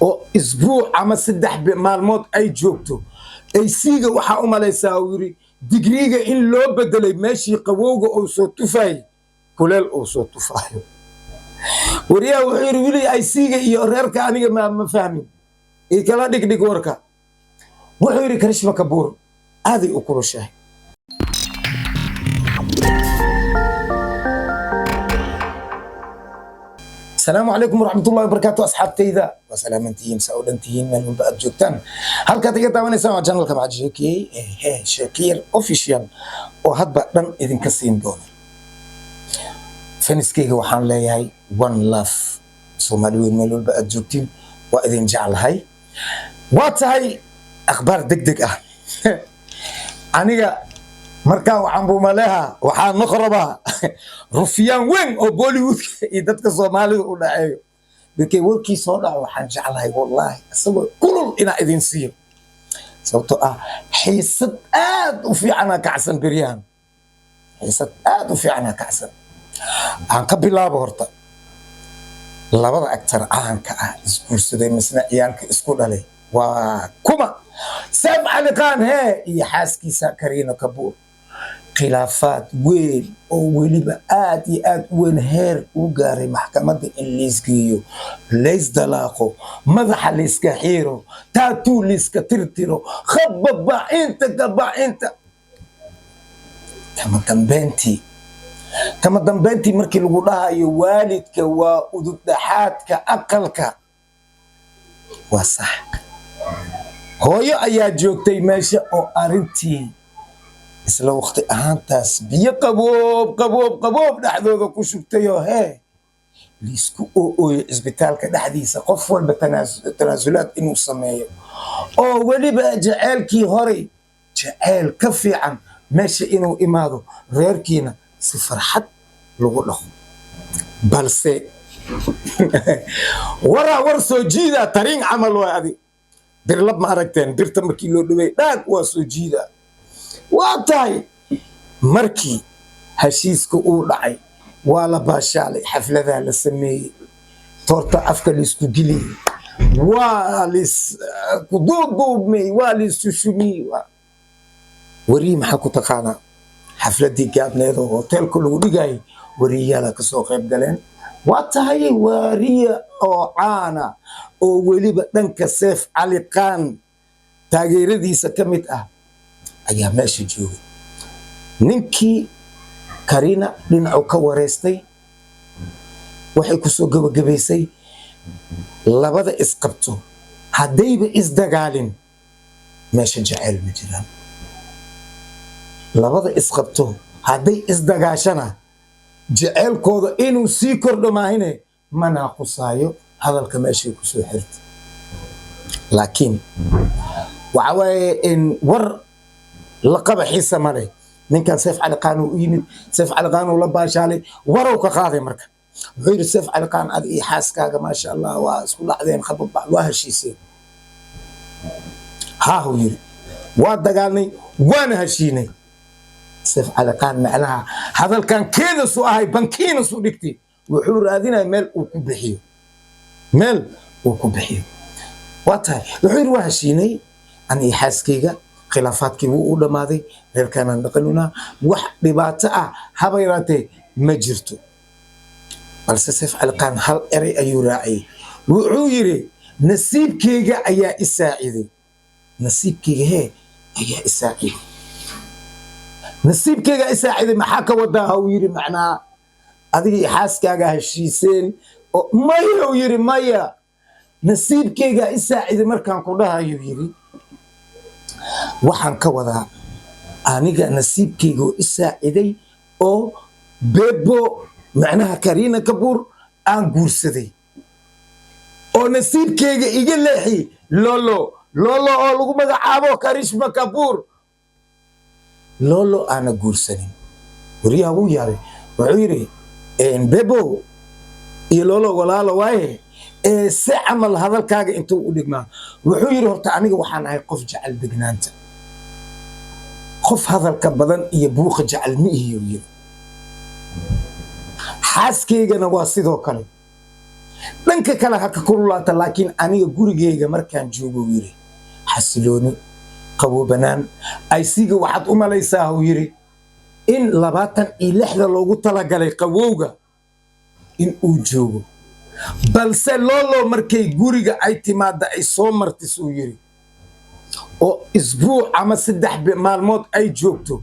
oo isbuuc ama 3 maalmood ay joogto ay siiga waxa u malaysaa uu yiri digriga in loo bedelay meeshii qabowga oo soo tufay kuleel oo soo tufayo wariyaa wuxuu yiri wili ay siiga iyo reerka aniga ma fahmin ee kala dhigdhig warka wuxuu yiri Karishma Kapoor aadi u kulushahay. السلام عليكم ورحمة الله وبركاته أصحابتي ذا وسلامتين سعودنتين من بعد جوتان هل كاتيجا تاوني سوا channel كم عجيكي شاكير official وهاد بعدين إذن كسين دون فنسكي هو حان لي هاي one love سومالوين من بعد جوتين وإذن جعل هاي وات هاي أخبار دق أنا marka waxaan buumaleha waxaan noqraba rufiyaan weyn oo Bollywood iyo dadka Soomaalida u dhaceeyo dadkay warkii soo dhaco waxaan jeclahay wallahi asagoo kulul ina idin siiyo sababtoo ah xiisad aad u fiican kacsan biriyaan xiisad aad u fiican kacsan aan ka bilaabo horta labada actor caanka ah isguursaday misna ciyaalka isku dhalay waa kuma Saif Ali Khan iyo xaaskiisa Kareena Kapoor خلافات وين أو وليبا آد وين هير وقاري محكمة الليسكيو ليس دلاقو مدح ليسكا حيرو تاتو ليسكا ترتيرو خبب انت قبع انت كما دنبنتي مركي لغولها يوالدك وأددحاتك أقلك وصح هويو أيا جوكتي ماشي أو أرنتي isla waqti ahaantaas biyo qaboob dhaxdooda ku shubtayo liisku oo isbitaalka dhaxdiisa qof walba tanaasulaad inuu sameeyo oo waliba jaceelkii hore jaceel ka fiican meesha inuu imaado reerkiina si farxad lagu dhaqo balse war soo jiida tarin camal waa adi birlab ma aragteen birta markii loo dhaway dhaag waa soo jiida واتاي مركي هشيسكو uu dhacay waa la baashaalay xafladaha la sameeyay torta afka la isku gilay waa lis ku duubmay waa lis sushumi wari maxaa ku taqaana xafladii gaabneed oo hotelku lagu dhigay wariyada ka soo qayb galeen waatahay wariya oo caana oo waliba dhanka Saif Ali Khan taageeradiisa kamid ah ayaa meesha joogay ninkii Kareena dhinacu ka wareystay waxay ku soo gabagabaysay labada isqabto hadayba isdagaalin meesha jacayl ma jiraan labada isqabto haday isdagaashana jacaylkooda inuu sii kordho maahine mana qusaayo hadalka meesha ku soo xirtay laakiin waxa waaye in war لقب حيسة مالي من كان سيف علي قان ويمد سيف علي قان ولا باشالي وروك قاضي مركب غير سيف علي قان أدي حاسكا ما شاء الله واسكو لحظين خبط بعض وهالشي يصير ها هو يري واد قالني وانا هالشيني سيف علي قان معناها هذا كان كذا سؤال بنكين صديقتي وحور هذين مال وكبحيو مال وكبحيو واتاي وحور وهالشيني أنا حاسكيga خلافاتكي wuu u dhamaaday reerkana dhaqanuna wax dhibaato ah haba yaraatee ma jirto balse Saif Ali Khan hal eray ayuu raacay wuxuu yiri nasiibkeyga ayaa isaaciday nasiibkeyga ayaa isaaciday nasiibkeyga isaaciday maxaa ka wadaa uu yiri macnaa adiga xaaskaaga heshiiseen oo maya uu yiri maya nasiibkeyga isaaciday markaan ku dhahayo yiri waxaan ka wadaa aniga nasiibkeyga isaaciday oo bebo macnaha Kareena Kapoor aan guursaday oo nasiibkeyga iga leexi lolo oo lagu magacaabo Karishma Kapoor lolo ana guursanin wariyaha uu yaabay wuxuu yiri bebo iyo lolo walaalo waaye si amal hadalkaaga intuu u dhigmaa wuxuu yiri horta aniga waxaan ahay qof jecel degnaanta qof hadalka badan iyo buuqa jecel ma ihiyo yiri xaaskaygana waa sidoo kale dhanka kale ha ka kululaata laakiin aniga gurigeyga markaan joogo yiri xasilooni qaboobanaan aysiga waxaad u malaysaa uu yiri in 26 loogu talagalay qabowga in uu joogo balse loolo markay guriga ay timaada ay soo martis uu yiri oo isbuuc ama 3 maalmood ay joogto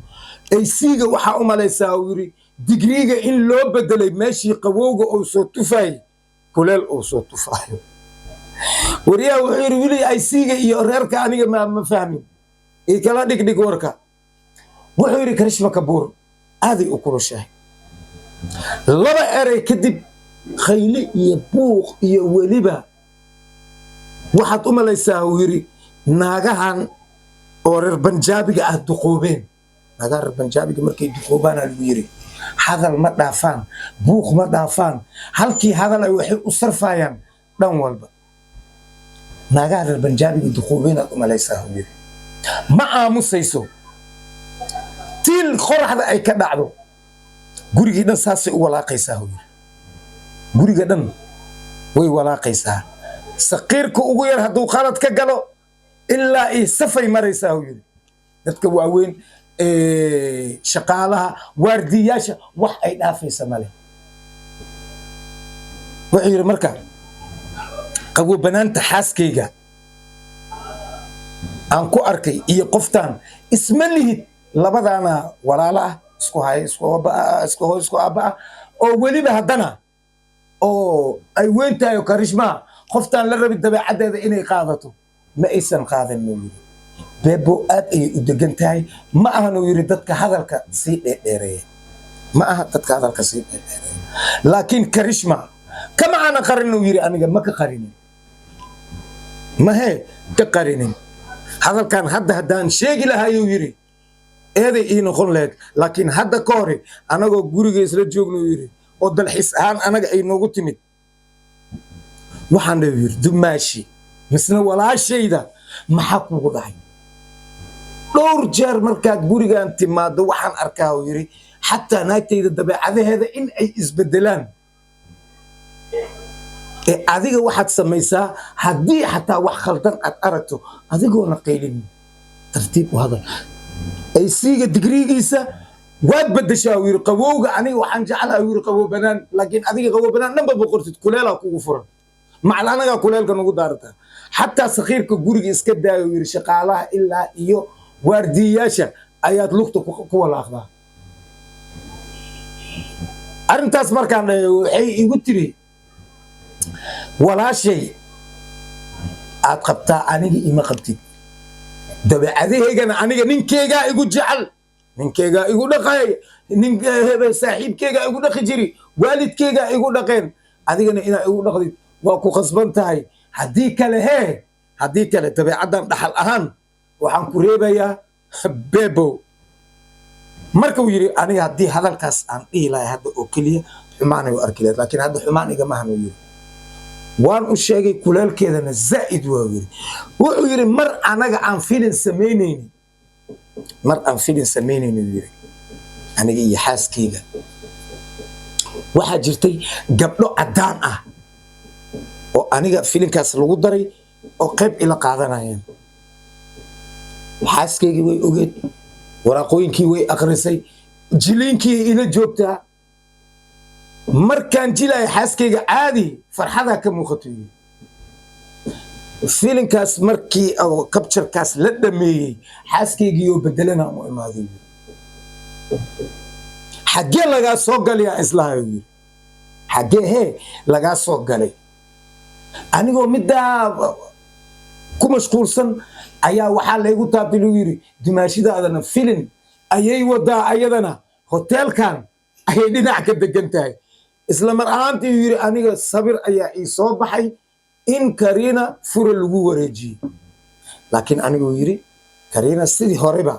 aysiga waxa u malaysaa uu yiri digriga in loo bedelay meeshii qabowga oo soo tufay kuleel oo soo tufayo wariyaa wuxuu yiri wili aysiga iyo reerka aniga ma fahmin ee kala dhigdhig warka wuxuu yiri Karishma Kapoor aadi u kulushahay laba eray kadib khayli iyo buuq iyo weliba waxaad u malaysaa uu yiri naagahan oo reer Banjaabiga ah duqoobeen naagaha reer Banjaabiga markay duqoobaan lagu yiri hadal ma dhaafaan buuq ma dhaafaan halkii hadal ay waxay u sarfayaan dhan walba naagaha reer Banjaabiga duqoobeen aad u malaysaa uu yiri ma aamusayso til qoraxda ay ka dhacdo gurigii dhan saasay u walaaqaysaa uu yiri guriga dhan way walaaqaysaa saqiirka ugu yar hadduu qalad ka galo ilaa ay safay maraysaa uu yiri dadka waaweyn shaqaalaha waardiyaasha wax ay dhaafaysa male wuxuu yiri marka qaboobbanaanta xaaskayga aan ku arkay iyo qoftaan isma lihid labadaana walaala ah isku hay isku aba oo weliba haddana oo ay weyntahay Karishma qoftaan la rabi dabeecadeeda inay qaadato ma aysan qaadan yiri bebo aad ay u degan tahay ma aanu yiri dadka hadalka si dheereeyay ma aha dadka hadalka si dheereeyay laakiin Karishma kama ana qarino yiri aniga ma ka qarinin ma he ka qarinin hadalkan haddaan sheegi lahayo yiri eeday ii noqon lahayd laakiin hadda ka hore anagoo guriga isla joogno yiri oo dalxiis ahaan anaga ay noogu timid waxaan yiri dumaashi misna walaashayda maxaa kugu dhacay dhowr jeer markaad gurigaan timaado waxaan arkaa uu yiri xataa naagtayda dabeecadaheeda in ay isbedelaan adiga waxaad samaysaa haddii xataa wax khaldan aad aragto adigoona qaylin tartiib u hadal aysiga digrigiisa waad bedeshaa uu yiri qabowga aniga waxaan jeclahay uu yiri qaboobanaan laakiin adiga qaboobanaan dhanba boqortid kuleela kugu furan maclanaga kuleelka nagu daarata xataa saqiirka guriga iska daayo uu yiri shaqaalaha ilaa iyo waardiyaasha ayaad lugta ku walaaqdaa arintaas markaan waxay igu tiri walaashay aad qabtaa aniga ima qabtid dabeecadaheygana aniga ninkeyga igu jecel ninkeyga igu dhaqay saaxiibkeyga igu dhaqi jiri waalidkeyga igu dhaqeen adigana inaa igu dhaqdid waa ku khasban tahay haddii kale dabeecadan dhaxal ahaan waxaan ku reebayaa bebo marka uu yiri aniga haddii hadalkaas aan dhihi lahay hadda oo keliya xumaanay u arki lahayd laakiin hadda xumaan igama hanu yiri waan u sheegay kuleelkeedana zaa'id waa yiri wuxuu yiri mar anaga aan filin samaynaynin yiri aniga iyo xaaskeyga waxaa jirtay gabdho caddaan ah oo aniga filinkaas lagu daray oo qayb ila qaadanayeen xaaskeyga way ogeed waraaqooyinkii way akhrisay jiliinkii ila joogtaa markaan jilay xaaskeyga caadi farxada ka muuqato filinkaas markii oo capture-kaas la dhameeyay xaaskeyga iyo bedelana u imaaday xagee laga soo galay islaahay xagee laga soo galay anigoo midda ku mashquulsan ayaa waxaa laygu taabtay lagu yiri dimaashidaadana filin ayay wadaa ayadana hoteelkan ayay dhinac ka degan tahay isla mar ahaantii yiri aniga sabir ayaa ii soo baxay in Karina fura lagu wareejiyay laakiin anigu yiri Karina sidii horeba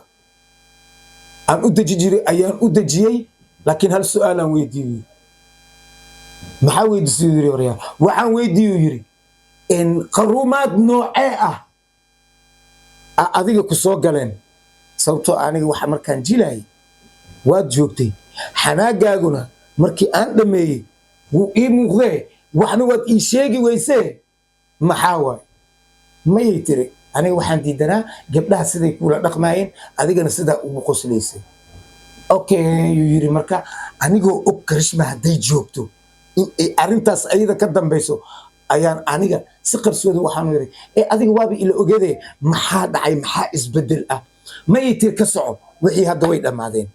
aan u deji jiray ayaan u dejiyay laakiin hal su'aal aan weydiiyay maxaa weydiisay yiri horaya waxaan weydiiyay yiri in qaruumaad noocee ah adiga ku soo galeen sababtoo aniga waxa markaan jilay waad joogtay xanaagaaguna markii aan dhameeyay wuu ii muuqday waxna waad ii sheegi weysee maxaa waay mayay tiri aniga waxaan diidanaa gabdhaha siday kuula dhaqmaayeen adigana sidaa ugu qoslaysay okay yuu yiri marka anigoo og Karishma hadday joogto in ay arrintaas ayada ka dambayso ayaan aniga si qarsooda waxaan yiri adiga waaba ila ogeede maxaa dhacay maxaa isbedel ah mayay tiri ka soco wixii hadda way dhammaadeen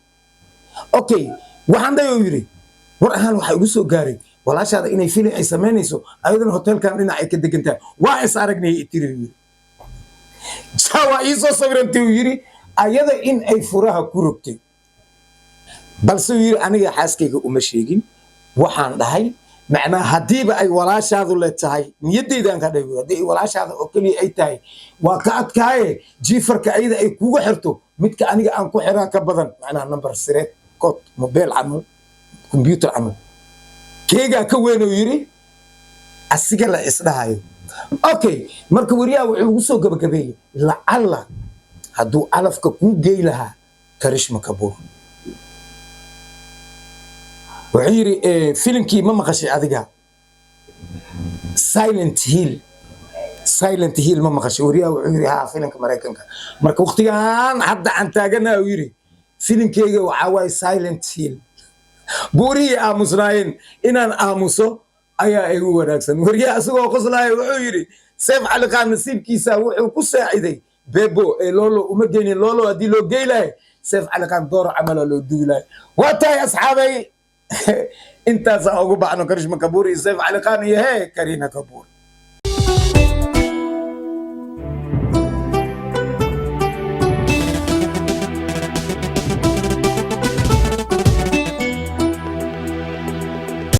okay waxaan dhayo yiri war ahaan waxa ugu soo gaaray walaashaada inay filin ay samaynayso ayadana hotelkan dhinac ay ka degantahay waa is aragnay tiri yiri jawa iso sagrantay yiri ayada in ay furaha ku rogtay balse yiri aniga xaaskayga uma sheegin waxaan dhahay macnaa hadiiba ay walaashaadu leetahay niyadeydan ka dhayo hadii walaashaada oo kaliya ay tahay waa ka adkaaye jiifarka ayada ay kugu xirto midka aniga aan ku xiraa ka badan macnaa number sireed code mobile amal computer amal keega ka weyn oo yiri asiga la isdhahayo okay marka wariyaa wuxuu ugu soo gabagabeeyay lacalla hadduu alafka ku geey lahaa Karishma Kapoor wuxuu yiri filimkii ma maqashay adiga Silent Hill ma maqashay wariyaa wuxuu yiri ha filimka Mareykanka marka waqtigan hadda aan taaganaa uu yiri filimkeyga waxa waay Silent Hill buuriyi aamusnaayeen inaan aamuso ayaa igu wanaagsan wariyaa asagoo qoslaaya wuxuu yiri Seif Ali Khan nasiibkiisa wuxuu ku saaciday bebo lolo uma geenin lolo hadii loo geeylahay Seif Ali Khan door camal loo duulay waatay asxaabay intaas ugu baxno Karishma Kapoor iyo Seif Ali Khan iyo Kareena Kapoor